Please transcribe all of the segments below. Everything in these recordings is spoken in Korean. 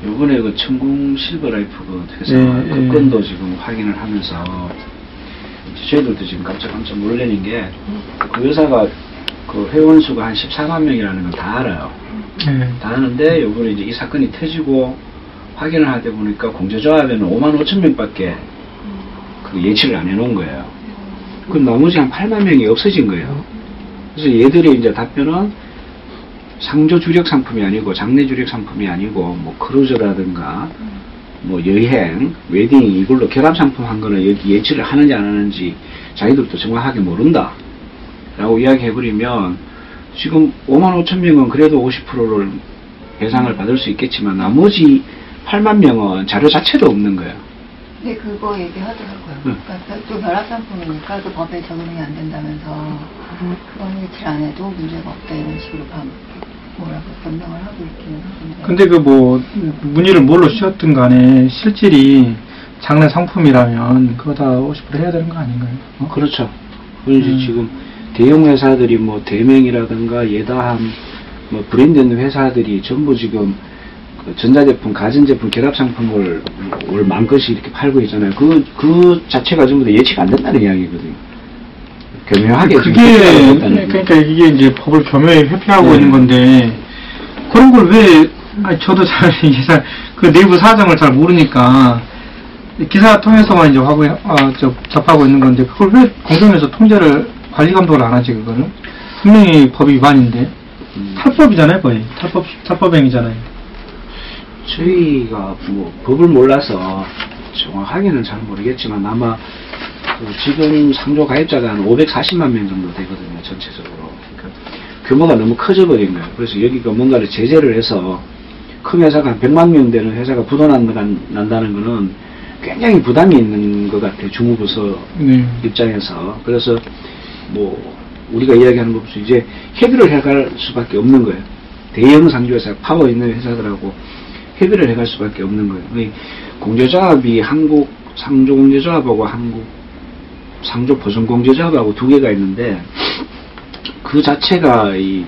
요번에 그 천궁 실버라이프 그 회사 그 건도 지금 확인을 하면서 저희들도 지금 깜짝 놀라는 게 그 회사가 그 회원 수가 한 14만 명이라는 건 다 알아요. 다 아는데 요번에 이제 이 사건이 터지고 확인을 하다 보니까 공제조합에는 5만 5천 명밖에 그 예치를 안 해놓은 거예요. 그럼 나머지 한 8만 명이 없어진 거예요. 그래서 얘들이 이제 답변은 상조 주력 상품이 아니고 장내 주력 상품이 아니고 뭐 크루즈라든가 뭐 여행, 웨딩 이걸로 결합 상품 한 거는 여기 예치를 하는지 안 하는지 자기들도 정확하게 모른다 라고 이야기해버리면 지금 5만 5천 명은 그래도 50%를 배상을 받을 수 있겠지만 나머지 8만 명은 자료 자체도 없는 거예요. 네, 그거 얘기하더라고요. 그러니까 또 결합 상품이니까 그 법에 적용이 안 된다면서 그건 예치를 안 해도 문제가 없다 이런 식으로 뭐라고 변명을 하고 있기는 하던데. 근데 그 뭐 문의를 뭘로 씌웠든 간에 실질이 장래 상품이라면 그거 다 50% 해야 되는 거 아닌가요? 그렇죠. 그런지 지금 대형 회사들이 뭐 대명이라든가 예다함 뭐 브랜드 있는 회사들이 전부 지금 그 전자제품, 가전제품 결합 상품을 월 많것이 이렇게 팔고 있잖아요. 그 자체가 전부 다 예측 안 된다는 이야기거든요. 교묘하게 그러니까 이게 이제 법을 교묘히 회피하고 있는 건데 그런 걸 왜 저도 잘 그 내부 사정을 잘 모르니까 기사 통해서만 이제 접하고 있는 건데 그걸 왜 공정에서 통제를 관리 감독을 안 하지 그거는 분명히 법이 위반인데 탈법이잖아요 거의 탈법행위잖아요. 저희가 뭐 법을 몰라서 정확하게는 잘 모르겠지만 아마 지금 상조 가입자가 한 540만 명 정도 되거든요, 전체적으로. 그러니까 규모가 너무 커져버린 거예요. 그래서 여기가 뭔가를 제재를 해서 큰 회사가 한 100만 명 되는 회사가 부도난다는 거는 굉장히 부담이 있는 것 같아요, 주무부서 입장에서. 그래서 뭐 우리가 이야기하는 것부터 이제 협의를 해갈 수밖에 없는 거예요. 대형 상조회사, 파워 있는 회사들하고 협의를 해갈 수밖에 없는 거예요. 공제조합이 한국 상조공제조합하고 한국 상조보전공제조합하고 두 개가 있는데 그 자체가 이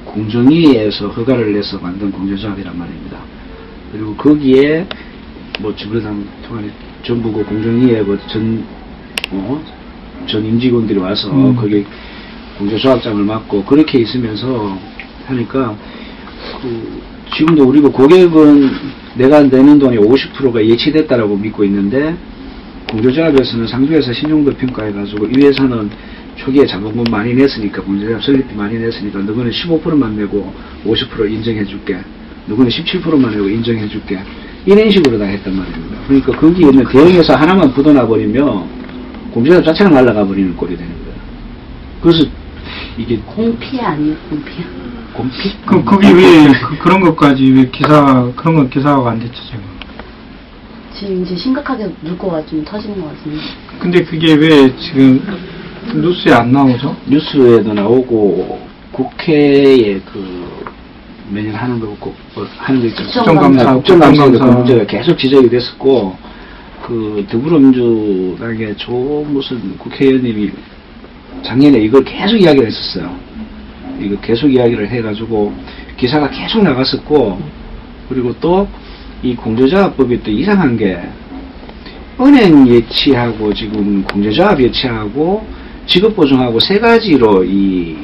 공정위에서 허가를 내서 만든 공제조합이란 말입니다. 그리고 거기에 뭐 주변상 통화에 전부 그 공정위에 뭐 전 임직원들이 와서 거기 공제조합장을 맡고 그렇게 있으면서 하니까 지금도 우리가 고객은 내가 내는 돈의 50%가 예치됐다라고 믿고 있는데 공제조합에서는 상조회사 신용도 평가해가지고 이 회사는 초기에 자본금 많이 냈으니까 공제조합 설립비 많이 냈으니까 너는 15%만 내고 50% 인정해줄게. 너는 17%만 내고 인정해줄게. 이런 식으로 다 했단 말입니다. 그러니까 거기에 있는 대형회사 하나만 붙어나버리면 공제조합 자체가 날아가 버리는 꼴이 되는 거예요. 그래서 이게 공피 아니에요, 공피야? 공피? 그게 왜 그런 것까지 왜 그런 건 기사가 안 됐죠 지금? 지금 이제 심각하게 물꼬가 좀 터지는 것 같은데. 근데 그게 왜 지금 뉴스에 안 나오죠? 뉴스에도 나오고 국회에 매년 하는 거 하는 거 있죠. 국정감사에도 그 문제가 계속 지적이 됐었고 더불어민주당의 무슨 국회의원님이 작년에 이걸 계속 이야기를 했었어요. 이거 계속 이야기를 해가지고 기사가 계속 나갔었고 그리고 또 이 공제조합법이 또 이상한 게 은행 예치하고 지금 공제조합 예치하고 직업보증하고 세 가지로 이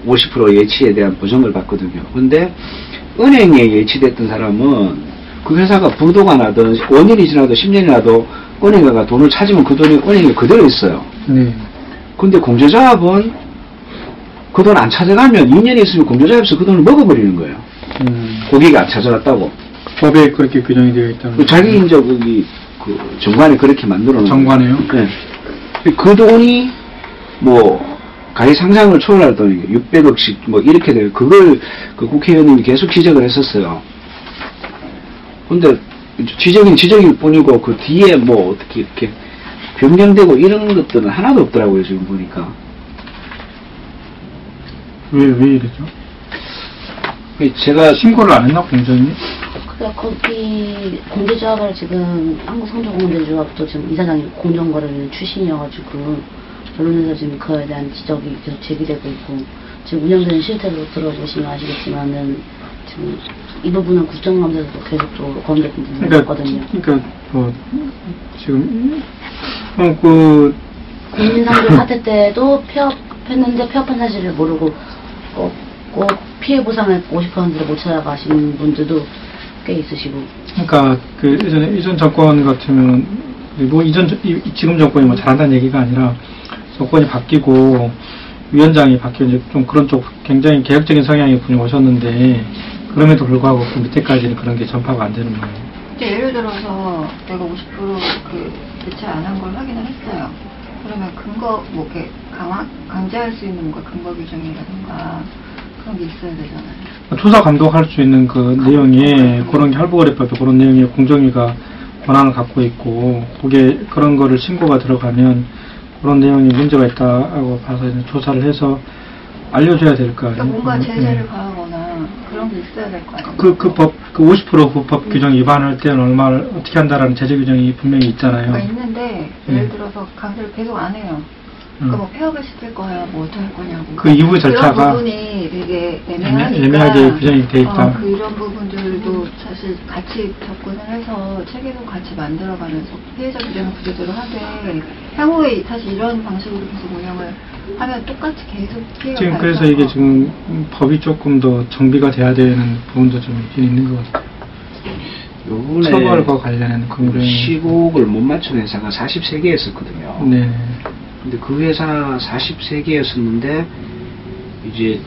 50% 예치에 대한 보정을 받거든요. 근데 은행에 예치됐던 사람은 그 회사가 부도가 나든 5년이 지나도 10년이 나도 은행에 가 돈을 찾으면 그 돈이 은행에 그대로 있어요. 근데 공제조합은 그 돈 안 찾아가면 2년이 있으면 공제조합에서 그 돈을 먹어버리는 거예요. 고객이 안 찾아갔다고. 법에 그렇게 규정이 되어 있다는 자기 이제 거기 정관에 그렇게 만들어 놓은 정관에요? 네. 그 돈이 뭐 가히 상상을 초월할 돈이 600억씩 뭐 이렇게 돼요. 그걸 그 국회의원님이 계속 지적을 했었어요. 근데 지적일 뿐이고 그 뒤에 뭐 어떻게 이렇게 변경되고 이런 것들은 하나도 없더라고요. 지금 보니까. 왜 이러죠? 제가 신고를 안 했나 공정이? 그러니까 거기 공제조합을 지금 한국상조공제조합도 지금 이사장이 공정거래위원 출신이어가지고 언론에서 지금 그에 대한 지적이 계속 제기되고 있고 지금 운영되는 실태로 들어보시면 아시겠지만은 지금 이 부분은 국정감사에서도 계속 또 검증됐거든요. 그러니까 지금 그 국민상조 사태 때도 폐업했는데 폐업한 사실을 모르고 꼭 피해 보상을 50%를 못 찾아가신 분들도 꽤 있으시고. 그러니까 그 이전 정권 같으면 뭐 지금 정권이 뭐 잘한다는 얘기가 아니라 정권이 바뀌고 위원장이 바뀌고 이제 좀 그런 쪽 굉장히 개혁적인 성향의 분이 오셨는데 그럼에도 불구하고 그 밑에까지는 그런 게 전파가 안 되는 거예요. 예를 들어서 내가 50% 대체 안 한 걸 확인을 했어요. 그러면 근거 뭐 이렇게 강제할 수 있는 뭔가 근거 규정이라든가 그런 게 있어야 되잖아요. 조사 감독할 수 있는 그 내용이 그런 게 할부거래법에 그런 내용이 공정위가 권한을 갖고 있고 그런 거를 신고가 들어가면 그런 내용이 문제가 있다고 봐서 이제 조사를 해서 알려줘야 될 거 아니에요. 그러니까 뭔가 제재를 가하거나 그런 게 있어야 될 거 아니에요. 그 50% 그 법 규정 위반할 때는 얼마를 어떻게 한다라는 제재 규정이 분명히 있잖아요. 그러니까 있는데 예를 들어서 강제를 계속 안 해요. 그러니까 뭐 폐업을 시킬 거야, 뭐 어떻게 할 거냐고. 그 이후 절차가 그런 부분이 되게 애매하니까 애매하게 규정이 돼 있다. 이런 부분들도 사실 같이 접근을 해서 체계도 같이 만들어가면서 피해자 규정을 구제대로 하되 향후에 사실 이런 방식으로 계속 운영을 하면 똑같이 계속 피해가 지금 그래서 이게 지금 법이 조금 더 정비가 돼야 되는 부분도 좀 있긴 있는 것 같아요. 요번에 처벌과 관련된 공정 15억을 못 맞춘 회사가 43개였었거든요. 네. 근데 그 회사 43개였었는데 이제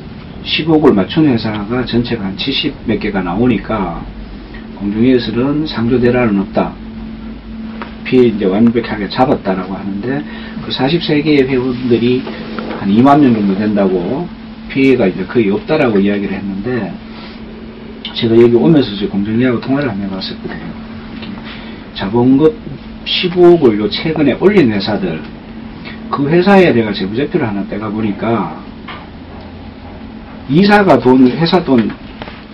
15억을 맞춘 회사가 전체가 한 70 몇 개가 나오니까 공정위에서는 상조 대란은 없다. 피해 이제 완벽하게 잡았다라고 하는데 그 43개의 회원들이 한 2만 명 정도 된다고 피해가 이제 거의 없다라고 이야기를 했는데 제가 여기 오면서 이제 공정위하고 통화를 한번 해봤었거든요. 자본금 15억을 요 최근에 올린 회사들 그 회사에 내가 재무제표를 하나 떼가 보니까 이사가 회사 돈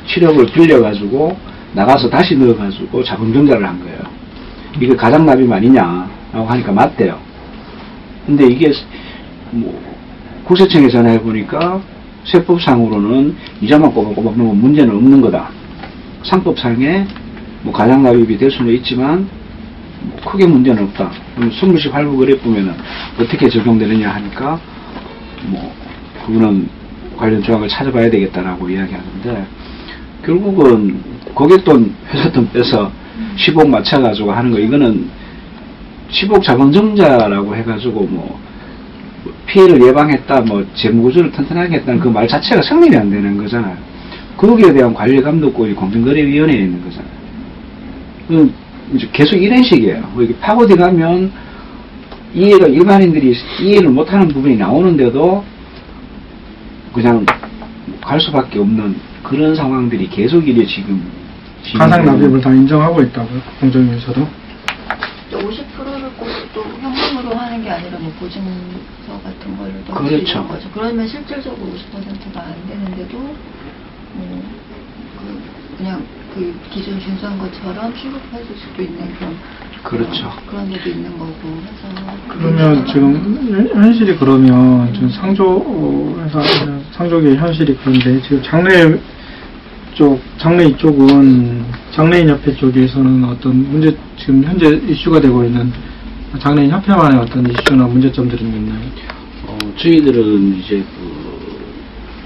7억을 빌려가지고 나가서 다시 넣어가지고 자본증자를 한 거예요. 이게 가장납입 아니냐라고 하니까 맞대요. 근데 이게 뭐 국세청에 전화해보니까 세법상으로는 이자만 꼬박꼬박 넣으면 문제는 없는 거다. 상법상에 뭐 가장납입이 될 수는 있지만 뭐 크게 문제는 없다. 그럼 선물식 할부거래법에는 어떻게 적용되느냐 하니까 뭐 그거는 관련 조항을 찾아봐야 되겠다라고 이야기하는데 결국은 고객 돈, 회사 돈 빼서 10억 맞춰가지고 하는 거 이거는 10억 자본증자라고 해가지고 뭐 피해를 예방했다, 뭐 재무구조를 튼튼하게 했다는 그 말 자체가 성립이 안 되는 거잖아요. 거기에 대한 관리 감독권이 공정거래위원회에 있는 거잖아요. 이제 계속 이런 식이에요. 이렇게 파고디 가면 이해가 일반인들이 이해를 못하는 부분이 나오는데도 그냥 갈 수밖에 없는 그런 상황들이 계속 이래 지금 가상 납입을 다 인정하고 있다고요, 공정위에서도. 50%를 꼭 또 현금으로 하는 게 아니라 뭐 보증서 같은 걸로 또 그렇죠. 거죠. 그러면 실질적으로 50%가 안 되는데도 그냥 그 기준 준수한 것처럼 취급해 줄 수도 있는 그렇죠. 그런 데도 있는 거고 해서. 그러면 지금 현실이 그러면 지금 상조회사 상조계 현실이 그런데 지금 장래인 쪽은 장래인 협회 쪽에서는 어떤 문제 지금 현재 이슈가 되고 있는 장래인 협회만의 어떤 이슈나 문제점들이 있나요? 저희들은 이제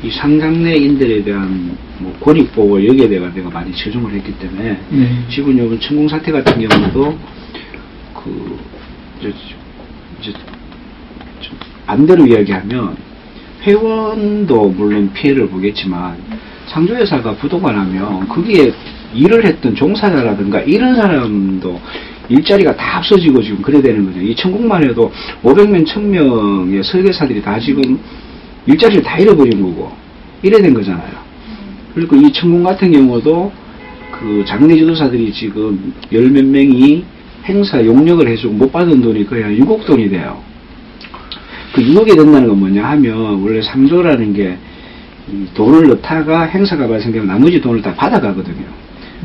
이 상장래인들에 대한 뭐 권익보호 여기에 대해 내가 많이 치중을 했기 때문에 지금 이번 천공 사태 같은 경우도 이제 반대로 이야기하면 회원도 물론 피해를 보겠지만 상조회사가 부도가 나면 거기에 일을 했던 종사자라든가 이런 사람도 일자리가 다 없어지고 지금 그래 되는 거죠. 이 천공만 해도 500명, 1000명의 설계사들이 다 지금 일자리를 다 잃어버린 거고 이래 된 거잖아요. 그리고 이 천공 같은 경우도 그 장래 지도사들이 지금 10몇 명이 행사 용역을 해주고 못 받은 돈이 거의 한 6억 돈이 돼요. 그 6억이 된다는 건 뭐냐 하면 원래 상조라는 게 돈을 넣다가 행사가 발생되면 나머지 돈을 다 받아가거든요.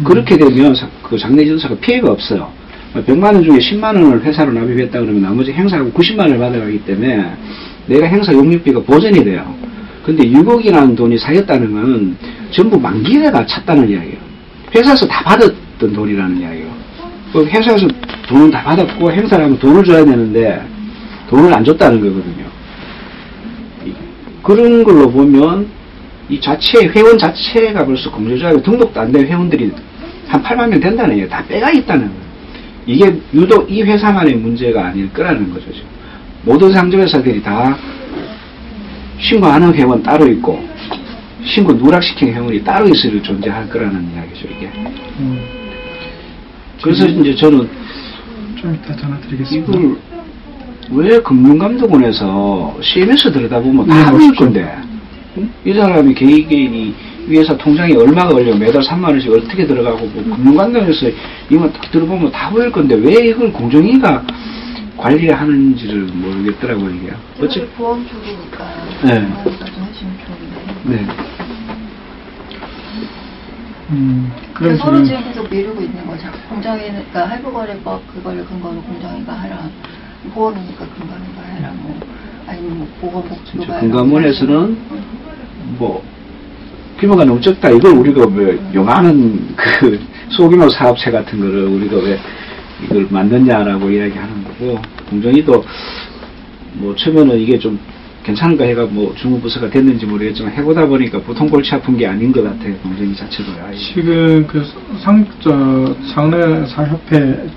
그렇게 되면 그 장래 지도사가 피해가 없어요. 100만원 중에 10만원을 회사로 납입했다 그러면 나머지 행사하고 90만원을 받아가기 때문에 내가 행사 용역비가 보전이 돼요. 근데 6억이라는 돈이 쌓였다는 건 전부 만기가 찼다는 이야기예요. 회사에서 다 받았던 돈이라는 이야기예요. 그 회사에서 돈을 다 받았고 행사를 하면 돈을 줘야 되는데 돈을 안 줬다는 거거든요. 그런 걸로 보면 이 자체 회원 자체가 벌써 공제조합에 등록도 안 된 회원들이 한 8만 명 된다는 얘기예요. 다 빼가 있다는 거예요. 이게 유독 이 회사만의 문제가 아닐 거라는 거죠. 지금. 모든 상조회사들이 다 신고하는 회원 따로 있고 신고 누락시킨 회원이 따로 있을 존재할 거라는 이야기죠. 이게. 그래서 이제 저는 좀 이따 전화 드리겠습니다. 이걸 왜 금융감독원에서 CMS 들여다보면 네, 다 보일 멋있죠. 건데 이 사람이 개인이 이 회사 통장에 얼마가 걸려 매달 3만 원씩 어떻게 들어가고 뭐 금융감독원에서 이거 딱 들어보면 다 보일 건데 왜 이걸 공정위가 관리하는지를 모르겠더라고요. 이게 어차피 보험 쪽이니까 네. 그거가 좀 하시면 좋은데 네. 그래서 그럼 서로 지금 지금 계속 미루고 있는 거죠. 공정위는 그러니까 할부거래법 그거를 근거로 공정위가 하라. 보험이니까 금감위가 해라. 뭐 아니면 뭐 보건복지부가 해라. 금감원에서는 뭐 규모가 너무 적다. 이걸 우리가 왜 용하는 그 소규모 사업체 같은 거를 우리가 왜 이걸 만드냐라고 이야기하는 거고 공정위도 뭐 처음에는 이게 좀 괜찮은가 해가 뭐 중후부서가 됐는지 모르겠지만 해보다 보니까 보통 골치 아픈 게 아닌 것 같아요. 공정위 자체도요. 지금 그 장례사협회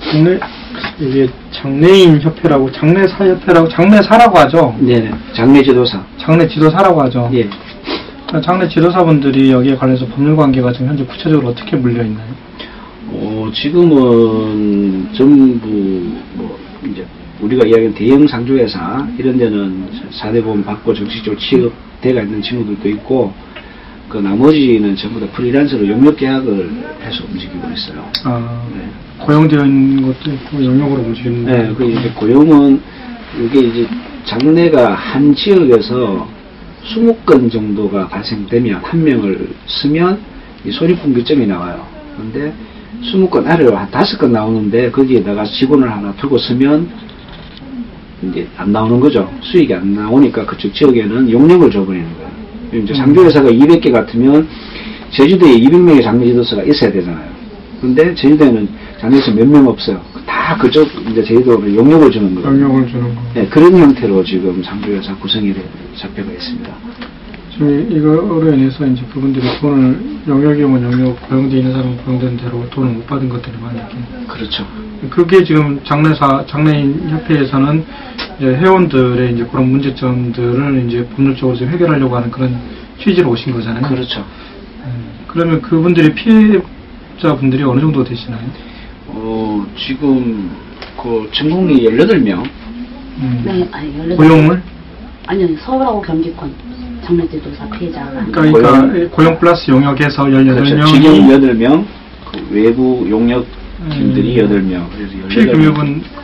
이게 장례인 협회라고 장례사협회라고 장례사라고 하죠. 네네. 장례지도사. 장례지도사라고 하죠. 예. 장례지도사분들이 여기에 관해서 법률관계가 지금 현재 구체적으로 어떻게 물려 있나요? 지금은 전부 뭐 이제 우리가 이야기하는 대형 상조회사 이런 데는 4대 보험 받고 정식적으로 취업돼가 있는 친구들도 있고 그 나머지는 전부 다 프리랜서로 용역 계약을 해서 움직이고 있어요. 네. 고용되어 있는 것도 있고 영역으로 움직이는 네, 것도 그 있고. 이제 고용은 이게 이제 장례가 한 지역에서 20건 정도가 발생되면 한 명을 쓰면 이 소립분규점이 나와요. 그런데 20건 아래로 한 5건 나오는데 거기에다가 직원을 하나 두고 쓰면 이제 안 나오는 거죠. 수익이 안 나오니까 그쪽 지역에는 용역을 줘버리는 거예요. 이제 상조회사가 200개 같으면 제주도에 200명의 장례지도사가 있어야 되잖아요. 근데 제주도에는 장례지도사 몇 명 없어요. 다 그쪽 이제 제주도로 용역을 주는 거예요. 영역을 주는 거. 네, 그런 형태로 지금 상조회사 구성이 잡혀가 있습니다. 지금 이거로 인해서 이제 그분들이 돈을 영역이면 영역 고용되어 있는 사람은 고용된 대로 돈을 못 받은 것들이 많이 있긴. 그렇죠. 그게 지금 장례인 협회에서는 이제 회원들의 이제 그런 문제점들을 이제 법률적으로 좀 해결하려고 하는 그런 취지로 오신 거잖아요. 그렇죠. 그러면 그분들이 피해자분들이 어느 정도 되시나요? 지금 그 전국이 18명. 네, 아니 18명. 고용을? 아니요, 서울하고 경기권 장례지도사 피해자가. 그러니까 고용 플러스 용역에서 18명이 그렇죠. 지금 8명, 그 외부 용역 팀들이 8명. 그래서 피해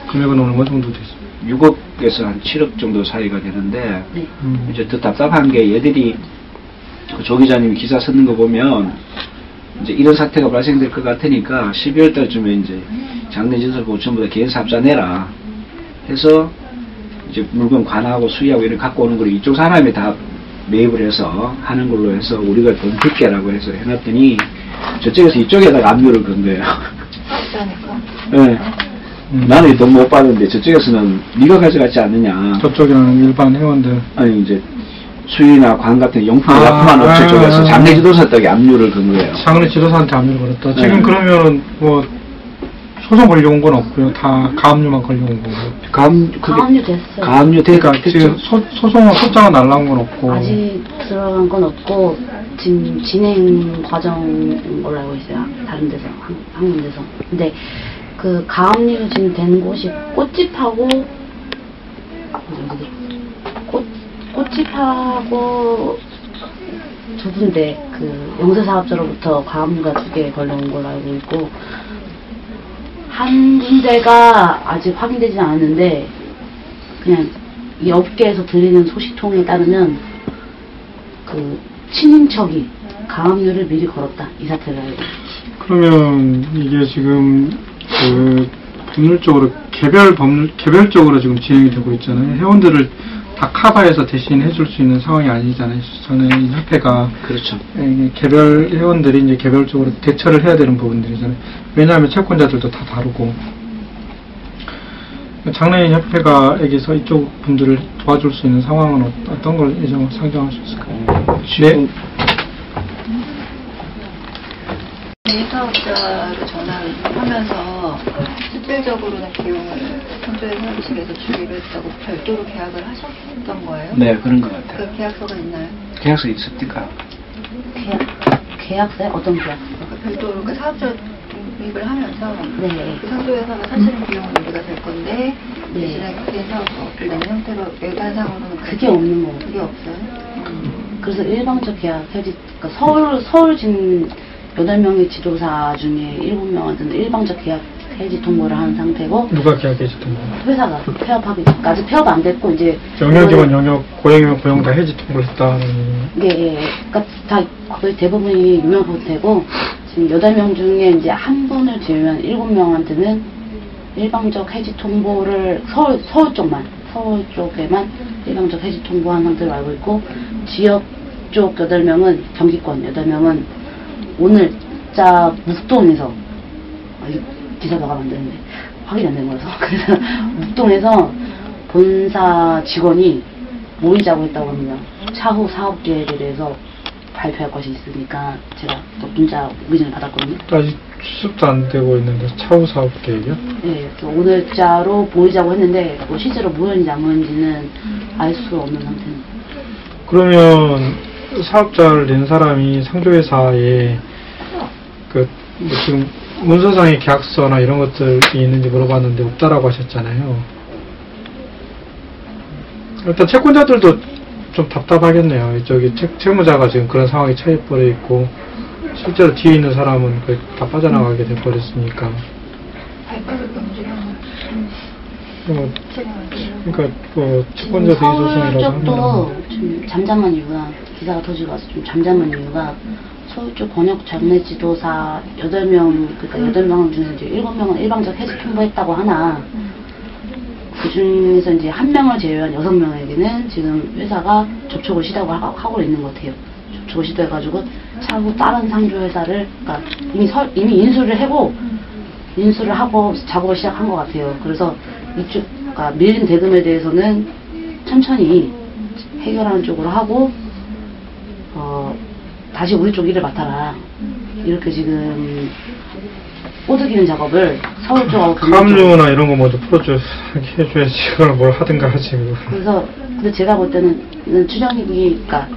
금액은 어느 정도 되죠? 6억에서 한 7억 정도 사이가 되는데 네. 이제 더 답답한 게 얘들이 그 조 기자님이 기사 쓰는 거 보면 이제 이런 사태가 발생될 것 같으니까 12월 달쯤에 이제 장례지도사 보고 전부 다 개인사업자 내라 해서 이제 물건 관하고 수리하고 이런 갖고 오는 걸 이쪽 사람이 다 매입을 해서 하는 걸로 해서 우리가 돈 줄게라고 해서 해놨더니 저쪽에서 이쪽에다가 압류를 건 거예요. 사업자니까. 네. 나는 돈 못 받는데 저쪽에서는 네가 가져갔지 않느냐. 저쪽에는 일반 회원들. 아니 이제 수의나 관 같은 용품을 납품한 업체 쪽에서 장례지도사 쪽에 압류를 건 거예요. 장례지도사한테 압류를 걸었다. 네. 지금 그러면 뭐 소송 걸려온 건 없고요. 다 가압류만 걸려온 거고. 가압류 됐어요. 가압류 그러니까 지금 소송은 소장은 날라온 건 없고. 아직 들어간 건 없고 지금 진행 과정인 걸로 알고 있어요. 다른 데서 한 군데서. 근데 그 가압류 지금 된 곳이 꽃집하고 꽃집하고 두 군데 그 영세사업자로부터 가압류가 2개 걸려온 걸로 알고 있고 한 군데가 아직 확인되지 않았는데 그냥 이 업계에서 들리는 소식통에 따르면 그 친인척이 가압류를 미리 걸었다 이 사태를 알고. 그러면 이게 지금 그 법률적으로 개별적으로 지금 진행이 되고 있잖아요. 회원들을 다 커버해서 대신 해줄 수 있는 상황이 아니잖아요. 장애인 협회가. 그렇죠. 개별 회원들이 이제 개별적으로 대처를 해야 되는 부분들이잖아요. 왜냐하면 채권자들도 다 다르고. 장애인 협회가에게서 이쪽 분들을 도와줄 수 있는 상황은 어떤 걸 상정할 수 있을까요? 지금 개인사업자로 전환하면서 실질적으로는 비용을 상조회사무실에서 주기로 했다고 별도로 계약을 하셨던 거예요? 네, 그런 것 같아요. 그 계약서가 있나요? 계약서 있습니까? 계약서요? 어떤 계약서? 그러니까 별도로 그 사업자 독립을 하면서 네. 그 상조회사가 사실은 비용은 우리가 될 건데 네. 대신에 개인사업을 내는 형태로 외관상으로는 그게 없는 거고. 그게 없어요? 그래서 일방적 계약 해지, 그러니까 서울 지금 8명의 지도사 중에 7명한테는 일방적 계약 해지 통보를 한 상태고. 누가 계약 해지 통보? 회사가 폐업하기, 아직 폐업 안 됐고, 이제. 영역이면 영역, 고용이면 고용 다 해지 통보를 했다는. 예. 그러니까 다 거의 대부분이 유명 상태고, 지금 8명 중에 이제 한 분을 제외한 7명한테는 일방적 해지 통보를 서울 쪽에만 일방적 해지 통보한 상태로 알고 있고, 지역 쪽 8명은, 경기권 8명은 오늘자 묵동에서, 기사도가 만드는데 확인이 안 된 거라서, 그래서 묵동에서 본사 직원이 모이자고 했다고 합니다. 차후 사업 계획에 대해서 발표할 것이 있으니까 제가 또 문자 의견을 받았거든요. 아직 수습도 안 되고 있는데 차후 사업 계획이요? 네, 그래서 오늘자로 모이자고 했는데 뭐 실제로 모였는지 안 모였는지는 알 수 없는 상태입니다. 그러면 사업자를 낸 사람이 상조회사에 뭐 지금 문서상의 계약서나 이런 것들이 있는지 물어봤는데 없다라고 하셨잖아요. 일단 채권자들도 좀 답답하겠네요. 이쪽에 채무자가 지금 그런 상황에 처해버려 있고 실제로 뒤에 있는 사람은 거의 다 빠져나가게 돼버렸으니까. 그러니까 뭐 채권자 대리 소송이라고 하면 쪽도 좀 잠잠한 이유가, 기사가 터지고 와서 좀 잠잠한 이유가, 서울 쪽 권역 장례 지도사 8명, 그러니까 8명 중에 이제 7명은 일방적 해지 통보했다고 하나, 그 중에서 이제 1명을 제외한 6명에게는 지금 회사가 접촉을 시도하고 있는 것 같아요. 접촉을 시도해가지고 차후 다른 상조회사를, 그러니까 이미 인수를 하고 작업을 시작한 것 같아요. 그래서 이쪽, 그러니까 밀린 대금에 대해서는 천천히 해결하는 쪽으로 하고, 다시 우리 쪽 일을 맡아라. 이렇게 지금 꼬드기는 작업을 서울 쪽하고 가압류나 이런 거 먼저 해줘야지. 그걸 뭘 하든가 하지. 그래서 근데 제가 볼 때는 추정익이, 그러니까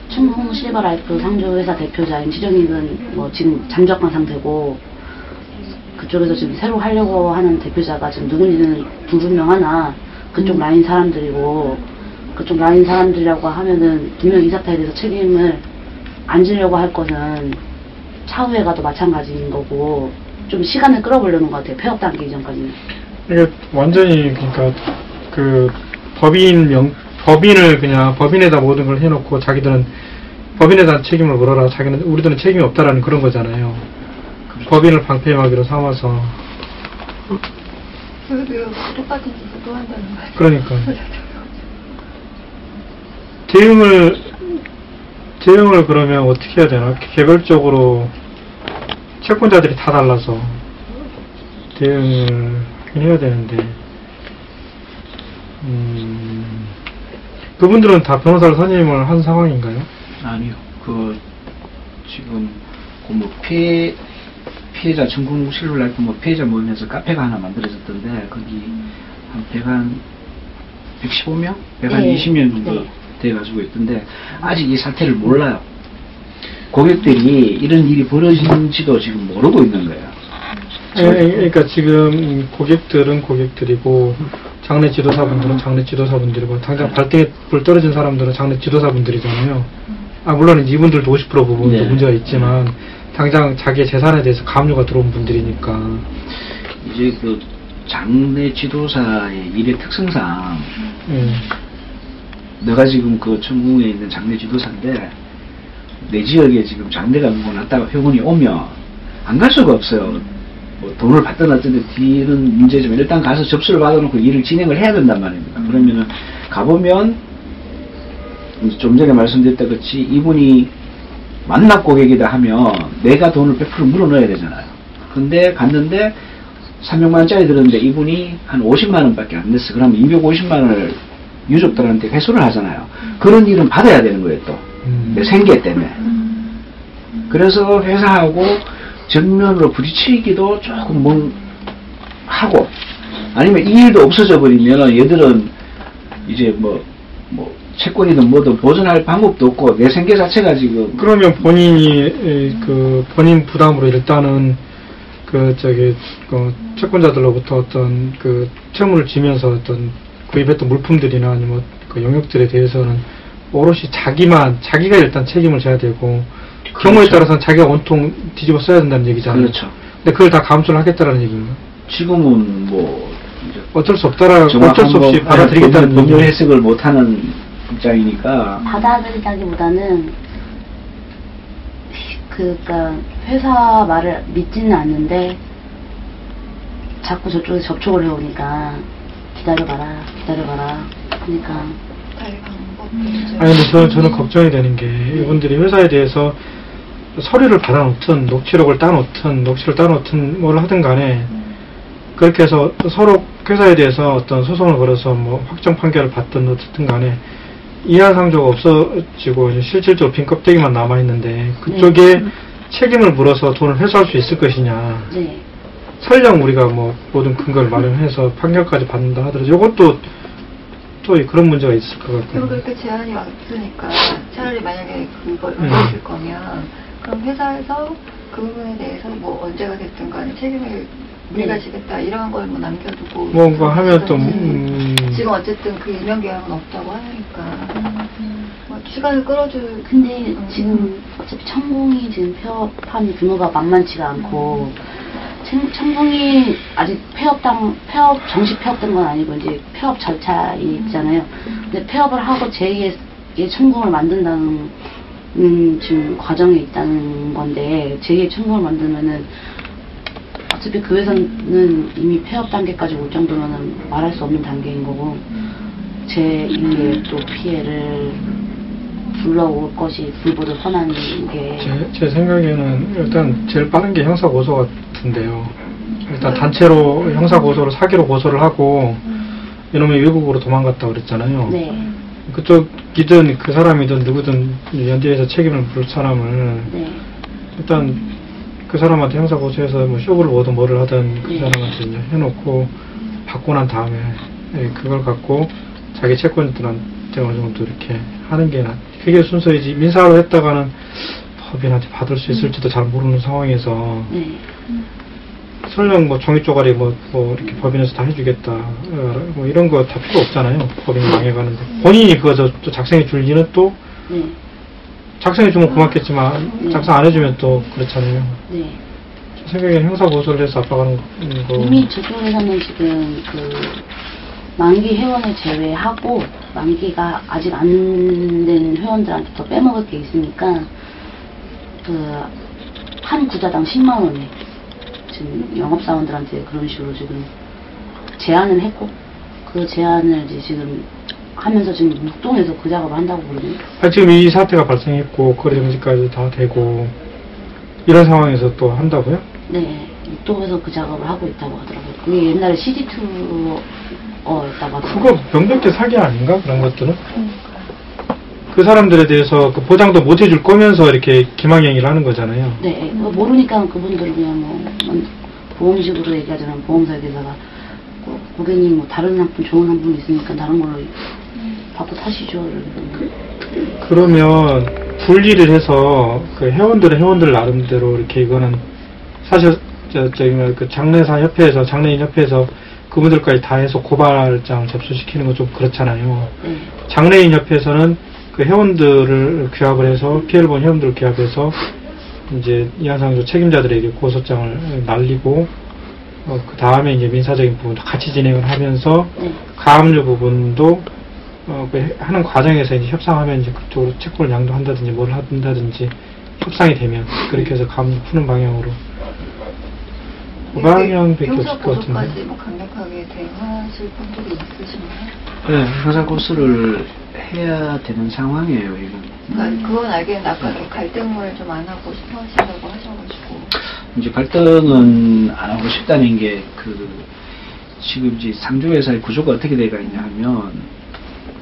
충북 실버라이프 상조회사 대표자인 추정익은 뭐 지금 잠적한 상태고, 그쪽에서 지금 새로 하려고 하는 대표자가 지금 누군지는 불분명하나 그쪽 라인 사람들이고, 그쪽 라인 사람들이라고 하면은 분명 이 사태에 대해서 책임을 안 지려고 할 것은 차후에 가도 마찬가지인 거고, 좀 시간을 끌어보려는 것 같아요. 폐업 단계 이전까지는. 이게 완전히, 그러니까 그 법인을 그냥 법인에다 모든 걸 해놓고 자기들은 법인에다 책임을 물어라. 우리들은 책임이 없다라는 그런 거잖아요. 그렇죠. 법인을 방패막이로 삼아서. 그래도 똑같은 짓을 또 한다는 거죠. 그러니까. 대응을 그러면 어떻게 해야 되나? 개별적으로 채권자들이 다 달라서 대응을 하긴 해야 되는데, 그분들은 다 변호사를 선임을 한 상황인가요? 아니요. 지금 뭐 피해자 전국 실버라이프 뭐 피해자 모임에서 카페가 하나 만들어졌던데 거기 한 115명? 120명 정도 네. 돼가지고 있던데 아직 이 사태를 몰라요. 고객들이 이런 일이 벌어진지도 지금 모르고 있는 거예요. 그러니까 지금 고객들은 고객들이고 장례 지도사분들은 장례 지도사분들이고 당장 발등에 불 떨어진 사람들은 장례 지도사분들이잖아요. 물론 이분들도 50% 부분도 네. 문제가 있지만 당장 자기의 재산에 대해서 가압류가 들어온 분들이니까. 이제 그 장례 지도사의 일의 특성상 내가 지금 그 천궁에 있는 장례 지도사인데 내 지역에 지금 장례가 누구 났다가 회원이 오면 안 갈 수가 없어요. 뭐 돈을 받든 어쨌든 뒤는 문제지만 일단 가서 접수를 받아놓고 일을 진행을 해야 된단 말입니다. 그러면은 가보면 좀 전에 말씀드렸다 같이 이분이 만납 고객이다 하면 내가 돈을 100% 물어넣어야 되잖아요. 근데 갔는데 300만 원짜리 들었는데 이분이 한 50만 원밖에 안 냈어. 그러면 250만 원을 유족들한테 회수를 하잖아요. 그런 일은 받아야 되는 거예요, 또. 내 생계 때문에. 그래서 회사하고 정면으로 부딪히기도 조금 하고, 아니면 이 일도 없어져 버리면 얘들은 이제 뭐 채권이든 뭐든 보존할 방법도 없고 내 생계 자체가 지금. 그러면 본인이 본인 부담으로 일단은 채권자들로부터 어떤 채무를 지면서 어떤 구입했던 물품들이나 아니면 그 영역들에 대해서는 오롯이 자기가 일단 책임을 져야 되고, 그렇죠. 경우에 따라서는 자기가 온통 뒤집어 써야 된다는 얘기잖아요. 그렇죠. 근데 그걸 다 감수를 하겠다라는 얘기인가? 지금은 어쩔 수 없이 받아들이겠다는 법률 해석을 못하는 입장이니까. 받아들이다기보다는 그러니까 회사 말을 믿지는 않는데 자꾸 저쪽에 접촉을 해오니까 기다려봐라. 그러니까. 아니 근데 저는 걱정이 되는 게 이분들이 회사에 대해서 서류를 받아놓든 녹취록을 따놓든 뭘 하든 간에 그렇게 해서 서로 회사에 대해서 어떤 소송을 걸어서 뭐 확정 판결을 받든 어쨌든 간에 이하상조가 없어지고 실질적으로 빈 껍데기만 남아있는데 그쪽에 책임을 물어서 돈을 회수할 수 있을 것이냐. 네. 설령 우리가 뭐 모든 근거를 마련해서 판결까지 받는다 하더라도 이것도 또 그런 문제가 있을 것 같고. 그리고 그렇게 제안이 왔으니까 차라리 만약에 그걸 받으실 거면 그럼 회사에서 그 부분에 대해서 뭐 언제가 됐든 간에 책임을 우리가 지겠다 이런 걸 뭐 남겨두고 뭔가 하면 또 지금 어쨌든 그 임명 계약은 없다고 하니까 뭐 시간을 끌어줄. 근데 지금 어차피 천공이 지금 폐업한 규모가 만만치가 않고 천공이 아직 정식 폐업된 건 아니고 이제 폐업 절차에 있잖아요. 근데 폐업을 하고 제2의 천공을 만든다는 지금 과정에 있다는 건데 제2의 천공을 만들면은 어차피 그 회사는 이미 폐업 단계까지 올 정도면은 말할 수 없는 단계인 거고 제2의 또 피해를 불러올 것이 불보듯 뻔한 게. 제 생각에는 일단 제일 빠른 게 형사고소 같은데요. 일단 단체로 형사고소를 사기로 고소를 하고 이놈이 외국으로 도망갔다 그랬잖아요. 네. 그쪽이든 그 사람이든 누구든 연대해서 책임을 물을 사람을 일단 그 사람한테 형사고소해서 뭐 쇼부를 보든 뭐를 하든 그 사람한테 이제 해놓고 받고 난 다음에 그걸 갖고 자기 채권들한테 어느 정도 이렇게 하는 게 그게 순서이지. 민사로 했다가는 법인한테 받을 수 있을지도 잘 모르는 상황에서 설령 뭐 종이 쪼가리 뭐 이렇게 법인에서 다 해주겠다 뭐 이런 거 다 필요 없잖아요. 법인이 망해가는데 본인이 그거 또 작성해 줄 리는 또 작성해 주면 고맙겠지만 작성 안 해주면 또 그렇잖아요. 네. 제 생각에는 형사 고소를 해서 압박하는 거. 이미 저쪽에서는 지금 만기 회원을 제외하고 만기가 아직 안 된 회원들한테 더 빼먹을 게 있으니까 한 구자당 10만 원에 지금 영업사원들한테 그런 식으로 지금 제안을 했고 그 제안을 이제 지금 하면서 지금 묵동에서 그 작업을 한다고 그러거든요. 지금 이 사태가 발생했고 거래 정지까지 다 되고 이런 상황에서 또 한다고요? 네, 묵동에서 그 작업을 하고 있다고 하더라고요. 그게 옛날에 CD2였다고 하더라고요. 그거 명백히 사기 아닌가? 그런 것들은? 그 사람들에 대해서 그 보장도 못 해줄 거면서 이렇게 기망행위를 하는 거잖아요. 네, 모르니까 그분들은 그냥 뭐 보험식으로 얘기하자면 보험사에다가 고객님 뭐 다른 상품 좋은 상품이 있으니까 다른 걸로 받고 타시죠. 그러면 분리를 해서 그 회원들 나름대로 이렇게 이거는 사실 그 장례인 협회에서 그분들까지 다 해서 고발장 접수시키는 거 좀 그렇잖아요. 장례인 협회에서는 그 회원들을 규합을 해서 피해를 본 회원들을 규합해서 이제 이하상조 책임자들에게 고소장을 날리고 그 다음에 이제 민사적인 부분도 같이 진행을 하면서 가압류 부분도 하는 과정에서 이제 협상하면 이제 그쪽으로 채권을 양도한다든지 뭘 한다든지 협상이 되면 그렇게 해서 가압류 푸는 방향으로. 5학년밖에 없을 것 같은데. 형사고소까지 뭐 강력하게 대응하실 분들이 있으신가요? 네, 형사고소를 해야 되는 상황이에요, 이건. 그러니까 그건 알겠는데 아까 갈등을 좀 안 하고 싶어 하신다고 하셔가지고 이제 갈등은 안 하고 싶다는 게 지금 이제 상조회사의 구조가 어떻게 되어 있냐 하면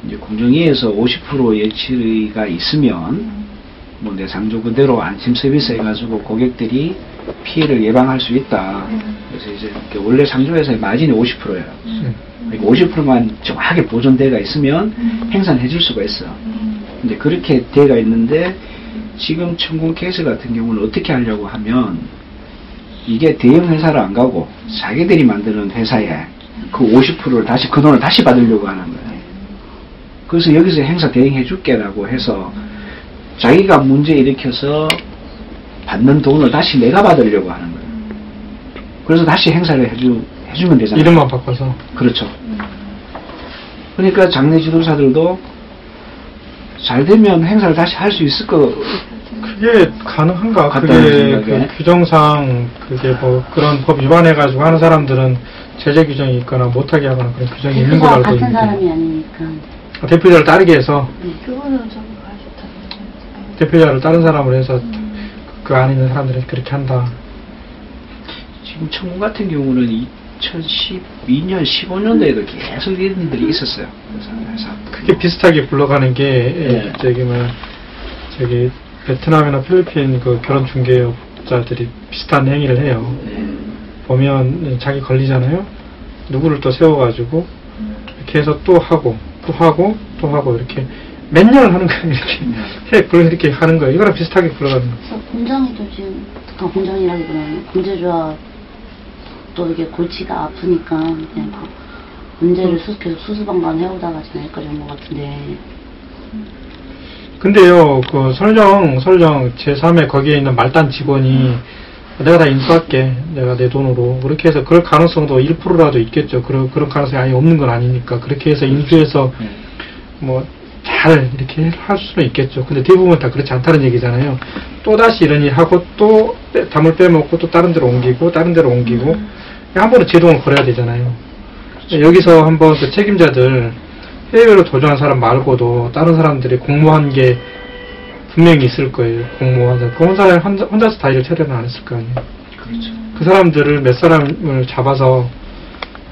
이제 공정위에서 50% 예치가 있으면 뭐 내 상조 그대로 안심 서비스 해가지고 고객들이 피해를 예방할 수 있다. 그래서 이제 원래 상조회사의 마진이 50%예요. 그러니까 50%만 정확하게 보존대가 있으면 행사를 해줄 수가 있어. 근데 그렇게 돼가 있는데 지금 천공 케이스 같은 경우는 어떻게 하려고 하면 이게 대형 회사를 안 가고 자기들이 만드는 회사에 그 50%를 다시 그 돈을 다시 받으려고 하는 거예요. 그래서 여기서 행사 대행해 줄게라고 해서 자기가 문제 일으켜서 받는 돈을 다시 내가 받으려고 하는 거예요. 그래서 다시 행사를 해주면 되잖아요. 이름만 바꿔서. 그렇죠. 그러니까 장례 지도사들도 잘 되면 행사를 다시 할 수 있을 거. 그게 가능한가? 같다는 그게 생각에. 그 규정상 그게 뭐 그런 법 위반해가지고 하는 사람들은 제재 규정이 있거나 못하게 하거나 그런 규정이 있는 걸로 알고 같은 있는데. 사람이 아니니까. 대표자를 따르게 해서 그거는 저기 가셨다는 대표자를 다른 사람으로 해서 그 안에 있는 사람들이 그렇게 한다. 지금 청구 같은 경우는 2012년, 15년도에도 계속 이런 일들이 있었어요. 그래서 그게 비슷하게 굴러가는 게 네. 저기 베트남이나 필리핀 그 결혼 중개업자들이 비슷한 행위를 해요. 보면 자기 걸리잖아요. 누구를 또 세워가지고 이렇게 해서 또 하고 이렇게 몇 년을 하는 거예요. 이렇게 하는 거예요. 이거랑 비슷하게 굴러가는 거예요. 그래서 공장이도 지금 공장이라기보다는 공제조합 또 이게 골치가 아프니까 그냥 문제를 계속 수수방관 해오다가 지금 여기까지 온 것 같은데. 근데요, 그 설정 제3의 거기에 있는 말단 직원이 내가 다 인수할게, 내가 내 돈으로 그렇게 해서 그럴 가능성도 1%라도 있겠죠. 그런 가능성이 아예 없는 건 아니니까 그렇게 해서 인수해서 뭐 잘 이렇게 할 수는 있겠죠. 근데 대부분 다 그렇지 않다는 얘기잖아요. 또 다시 이런 일 하고 또 담을 빼먹고 또 다른 데로 옮기고 한 번은 제동을 걸어야 되잖아요. 여기서 한번 그 책임자들 해외로 도전한 사람 말고도 다른 사람들이 공모한 게 분명히 있을 거예요. 공모한 사람. 그 사람이 혼자서 다 일을 처리는 안 했을 거 아니에요. 그렇죠. 그 사람들을 몇 사람을 잡아서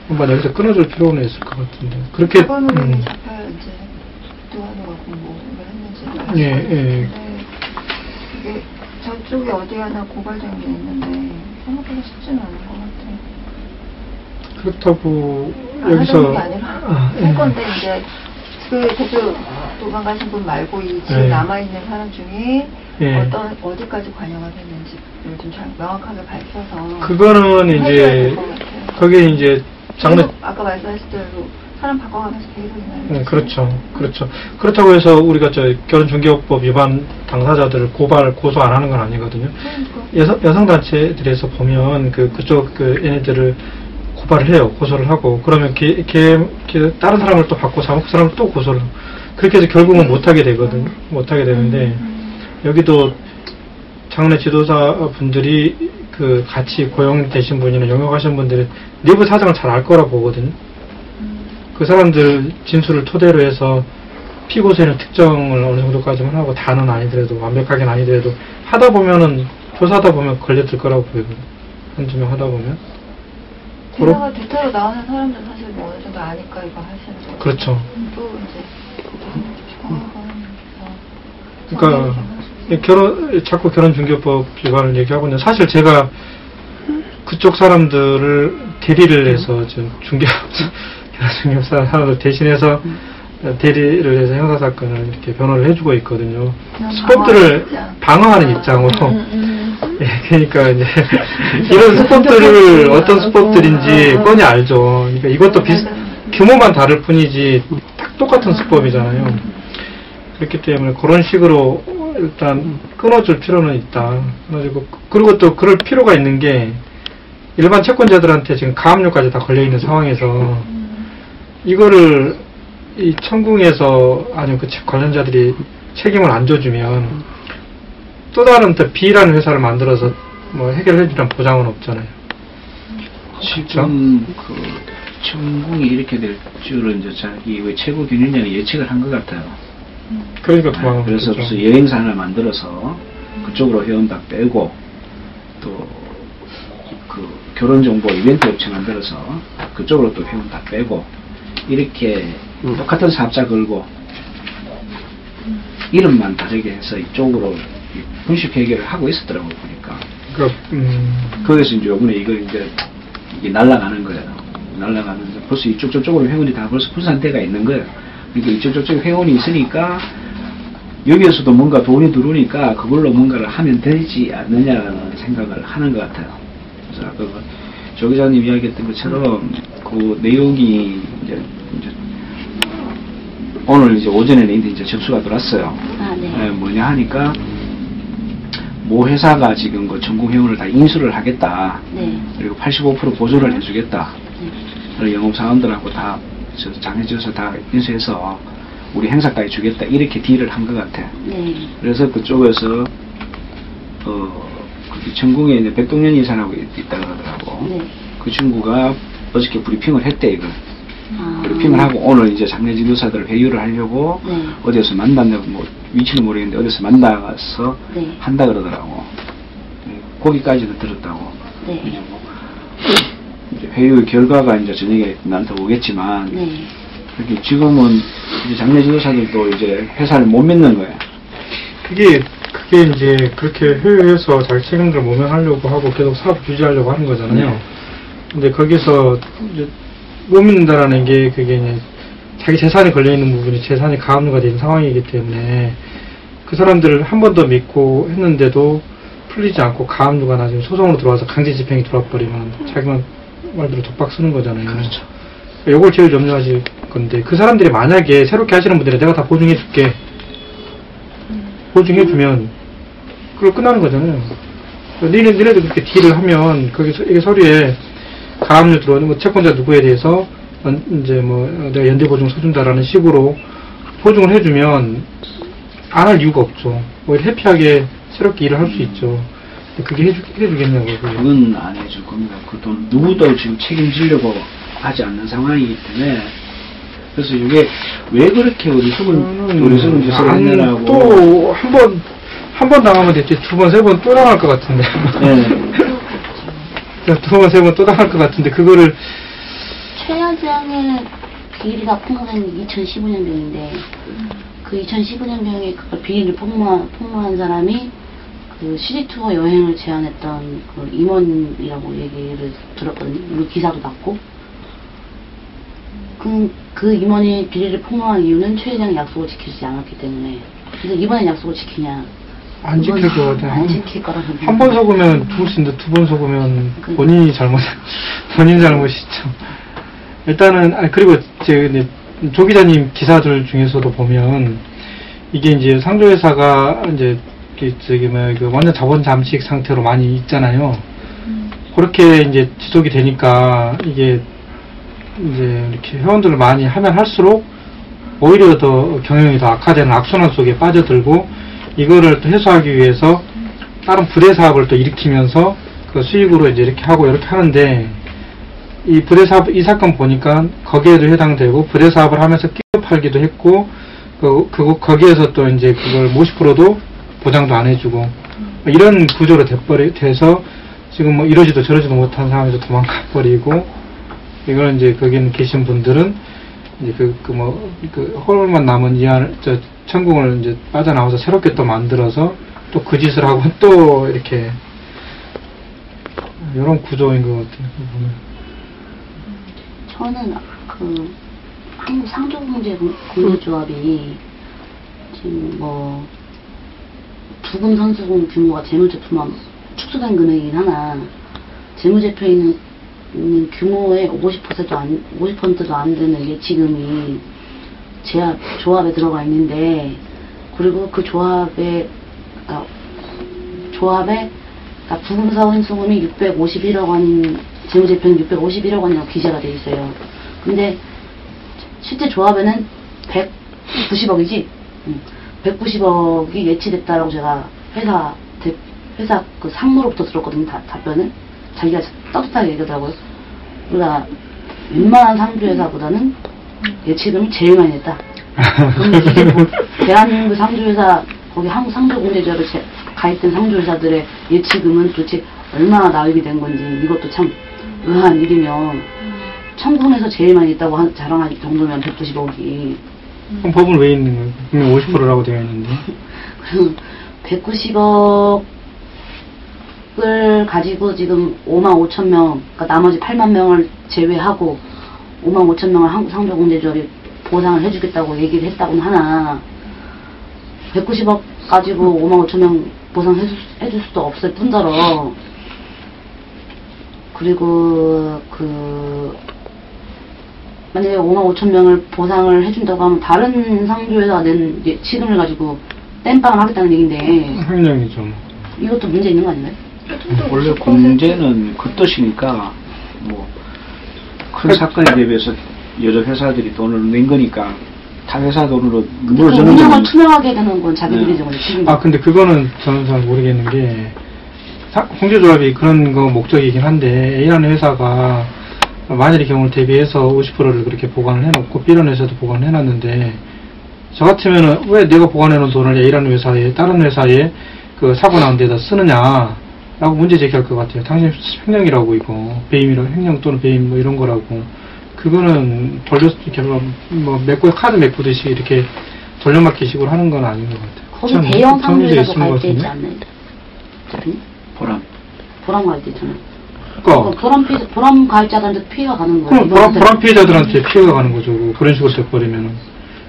한번 여기서 끊어줄 필요는 있을 것 같은데. 그렇게, 잡아야 이제 도와주가 공부를 했는지. 예. 이게 저쪽에 어디 하나 고발된 게 있는데 생각보다 쉽지는 않은 것 같아요. 그렇다고 안 여기서 하는 게 아니라 할 건데 이제 그 대표 도망가신 분 말고 이 지금 남아있는 사람 중에 어디까지 관여가 됐는지를 좀 잘 명확하게 밝혀서 그거는 이제 거기에 이제 아까 말씀하신 대로 사람 바꿔가면서 계속 있나요? 그렇죠. 그렇다고 해서 우리가 결혼중개법 위반 당사자들을 고소 안 하는 건 아니거든요. 여성단체들에서 보면 그쪽 얘네들을 고발을 해요. 고소를 하고 그러면 다른 사람을 또 받고 그 사람을 또 고소를 하고 그렇게 해서 결국은 못하게 되거든요. 못하게 되는데 여기도 장례 지도사 분들이 같이 고용되신 분이나 영역하신 분들이 내부 사정을 잘 알 거라고 보거든요. 그 사람들 진술을 토대로 해서 피고세는 특정을 어느 정도까지만 하고 다는 아니더라도 완벽하게는 아니더라도 하다 보면은 조사하다 보면 걸려들 거라고 보이거든요. 한두 명 하다 보면. 대타로 나오는 사람들 사실 뭐 어느 정도 아니까 이거 하시는 거예요. 그렇죠. 또 이제 그러니까 자꾸 결혼중개법 위반을 얘기하고 있는데 사실 제가 그쪽 사람들을 대리를 해서 지금 결혼중개법 사람들 대신해서 대리를 해서 형사사건을 이렇게 변호를 해주고 있거든요. 수법들을 방어하는 입장으로. 그러니까 이제 이런 수법들을 어떤 수법들인지 뻔히 알죠. 그러니까 이것도 규모만 다를 뿐이지 딱 똑같은 수법이잖아요. 그렇기 때문에 그런 식으로 일단 끊어줄 필요는 있다. 그리고 또 그럴 필요가 있는 게 일반 채권자들한테 지금 가압류까지 다 걸려있는 상황에서 이거를 이 천궁에서 아니면 그 관련자들이 책임을 안 져주면 또 다른 B라는 회사를 만들어서 뭐 해결해주는 보장은 없잖아요. 지금 그 천궁이 이렇게 될 줄은 이제 자기 왜 최고 균일년이 예측을 한 것 같아요. 그러니까 도망을 그래서 갔죠. 무슨 여행사를 만들어서 그쪽으로 회원 다 빼고 또 그 결혼정보 이벤트 업체 만들어서 그쪽으로 또 회원 다 빼고 이렇게 똑같은 사업자 걸고 이름만 다르게 해서 이쪽으로 분식 회계를 하고 있었더라고요, 보니까. 그러니까 거기서 이제 요번에 이제 이게 날아가는 거예요. 날아가는데 벌써 이쪽 저쪽으로 회원이 다 벌써 분산대가 있는 거예요. 그러니까 이쪽 저쪽에 회원이 있으니까 여기에서도 뭔가 돈이 들어오니까 그걸로 뭔가를 하면 되지 않느냐라는 생각을 하는 것 같아요. 그래서 아까 조 기자님 이야기했던 것처럼 그 내용이 이제 오늘 이제 오전에는 이제 접수가 들어왔어요. 아, 네. 뭐냐 하니까 모 회사가 지금 그 전국 회원을 다 인수를 하겠다. 네. 그리고 85% 보조를 해주겠다. 네. 그리고 영업사원들하고 다 장해져서 다 인수해서 우리 행사까지 주겠다. 이렇게 딜을 한 것 같아. 네. 그래서 그쪽에서 그 전국에 이제 백동년 이사라고 있다 그러더라고. 네. 그 친구가 어저께 브리핑을 했대 이걸. 아. 브리핑을 하고 오늘 이제 장례 지도사들 회유를 하려고 네. 어디서 만난다고 뭐 위치는 모르겠는데 어디서 만나서 네. 한다 그러더라고. 거기까지도 들었다고. 네. 이제 뭐 이제 회유 결과가 이제 저녁에 나한테 오겠지만 네. 그렇게 지금은 이제 장례 지도사들도 이제 회사를 못 믿는 거야. 그게 이제 그렇게 회유해서 자기 책임들을 모면하려고 하고 계속 사업 유지하려고 하는 거잖아요. 네. 근데 거기서 이제 못 믿는다라는 게 그게 이제 자기 재산에 걸려있는 부분이 재산이 가압류가 된 상황이기 때문에 그 사람들을 한 번 더 믿고 했는데도 풀리지 않고 가압류가 나중에 소송으로 들어와서 강제 집행이 들어와 버리면 자기만 말대로 독박 쓰는 거잖아요. 그렇죠. 요걸 제일 염려하실 건데 그 사람들이 만약에 새롭게 하시는 분들이 내가 다 보증해 줄게 보증해주면 그걸 끝나는 거잖아요. 니네도 그렇게 딜을 하면 거기서 이게 서류에 가압류 들어오는 뭐 채권자 누구에 대해서 이제 뭐 내가 연대 보증 서준다라는 식으로 보증을 해주면 안 할 이유가 없죠. 오히려 해피하게 새롭게 일을 할 수 있죠. 근데 그게 해주겠냐고. 그건 안 해줄 겁니다. 그 돈 누구도 지금 책임지려고 하지 않는 상황이기 때문에 그래서 이게 왜 그렇게 어리석은 짓을 했느냐고. 또 한 번 당하면 됐지 두 번, 세 번 또 당할 것 같은데. 네. 두 번, 세 번 또 당할 것 같은데 그거를 최 여장의 비리가 폭로된 2015년병인데 그 2015년병에 그걸 비리를 폭로한 사람이 그 시리투어 여행을 제안했던 그 임원이라고 얘기를 들었거든요. 그 기사도 났고 그 임원이 비리를 폭로한 이유는 최 회장이 약속을 지키지 않았기 때문에. 그래서 이번엔 약속을 지키냐? 안 지킬 것 같아요. 안 지킬 거라고. 한 번 속으면 죽을 수 있는데 두 번 속으면 본인 잘못이죠. 일단은 그리고 조 기자님 기사들 중에서도 보면 이게 이제 상조회사가 이제 그 완전 자본 잠식 상태로 많이 있잖아요. 그렇게 이제 지속이 되니까 이게 이제 이렇게 회원들을 많이 하면 할수록 오히려 더 경영이 더 악화되는 악순환 속에 빠져들고 이거를 또 해소하기 위해서 다른 부대 사업을 또 일으키면서 그 수익으로 이제 이렇게 하고 이렇게 하는데 이 부대 사업 이 사건 보니까 거기에도 해당되고 부대 사업을 하면서 끼워 팔기도 했고 거기에서 또 이제 그걸 50%도 보장도 안 해주고 이런 구조로 돼서 지금 뭐 이러지도 저러지도 못한 상황에서 도망가 버리고 이걸 이제 거기 계신 분들은 이제 홀만 남은 천궁을 이제 빠져나와서 새롭게 또 만들어서 또 그 짓을 하고 또 이렇게 이런 구조인 것 같아요. 저는 그 한국 상조공제조합이 지금 뭐 부금 선수금 규모가 재무제표만 축소된 금액이긴 하나 재무제표에 있는 규모의 50%도 안 되는 게 지금이 조합에 들어가 있는데 그리고 그 조합에 부금사원 수금이 651억 원 재무제표는 651억 원이라고 기재가 돼 있어요. 근데 실제 조합에는 190억이지 190억이 예치됐다라고 제가 회사 그 상무로부터 들었거든요. 답변을 자기가 떳떳하게 얘기하더라고요. 우리가 웬만한 상조회사보다는 예치금이 제일 많이 했다. 그럼 이게 뭐 대한민국 상조회사, 거기 한국 상조공제조합에 가입된 상조회사들의 예치금은 도대체 얼마나 나입이 된 건지, 이것도 참 의아한 일이며, 청군에서 제일 많이 있다고 자랑할 정도면 190억이. 그럼 법은 왜 있는 거예요? 분명 50%라고 되어 있는데. 190억을 가지고 지금 5만 5천 명, 그러니까 나머지 8만 명을 제외하고 5만 5천 명을 한국 상조공제조합이 보상을 해주겠다고 얘기를 했다고는 하나, 190억 가지고 5만 5천 명 보상해줄 수도 없을 뿐더러, 그리고 만약에 5만 5천 명을 보상을 해준다고 하면 다른 상조회사가 낸 예치금을 가지고 땜빵을 하겠다는 얘기인데, 횡령이죠. 이것도 문제 있는 거 아닌가요? 원래 공제는 그 뜻이니까 뭐 큰 사건에 대비해서 여러 회사들이 돈을 낸 거니까 타 회사 돈으로 물어주는 운영을 거는 투명하게 되는 건 자기들이 정말 책임이. 근데 그거는 저는 잘 모르겠는 게, 공제조합이 그런 거 목적이긴 한데, A라는 회사가 만일의 경우를 대비해서 50%를 그렇게 보관을 해놓고 B라는 회사도 보관을 해놨는데, 저 같으면은 왜 내가 보관해놓은 돈을 A라는 회사에, 다른 회사에 그 사고 난 데다 쓰느냐 라고 문제 제기할 것 같아요. 당신 횡령이라고, 이거 배임이라고, 횡령 또는 배임 뭐 이런 거라고. 그거는 이렇게 뭐 카드 메꾸듯이 이렇게 돌려막기식으로 하는 건 아닌 것 같아요. 거기 대형 상조회사도 가입돼 있지 않나요? 보람 가입돼 있잖아요. 보람 가입자들한테 피해가 가는 거예요. 보람 피해자들한테 피해가 가는 거죠. 그런 식으로 돼버리면은.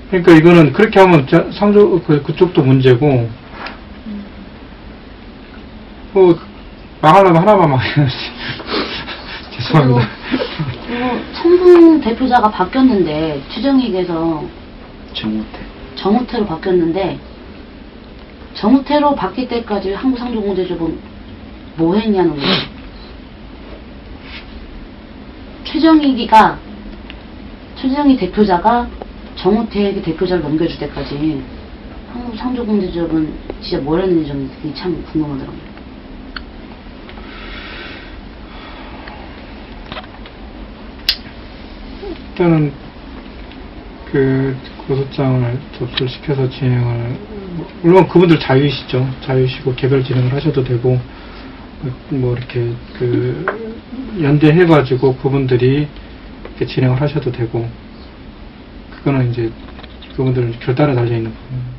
그러니까 이거는 그렇게 하면 상조 그쪽도 문제고, 뭐 망하려면 하나만 망해야지. 죄송합니다. 그리고 청분 대표자가 바뀌었는데, 추정익에서 정우태로 바뀌었는데, 정우태로 바뀔 때까지 한국상조공제조합은 뭐 했냐는 거예요. 최정익 대표자가 정우태에게 대표자를 넘겨줄 때까지 한국상조공제조합은 진짜 뭘 했는지 좀 참 궁금하더라고요. 일단은 그 고소장을 접수를 시켜서 진행을, 물론 그분들 자유시고 개별 진행을 하셔도 되고, 뭐 이렇게 연대해가지고 그분들이 이렇게 진행을 하셔도 되고, 그거는 이제 그분들 결단에 달려 있는 부분.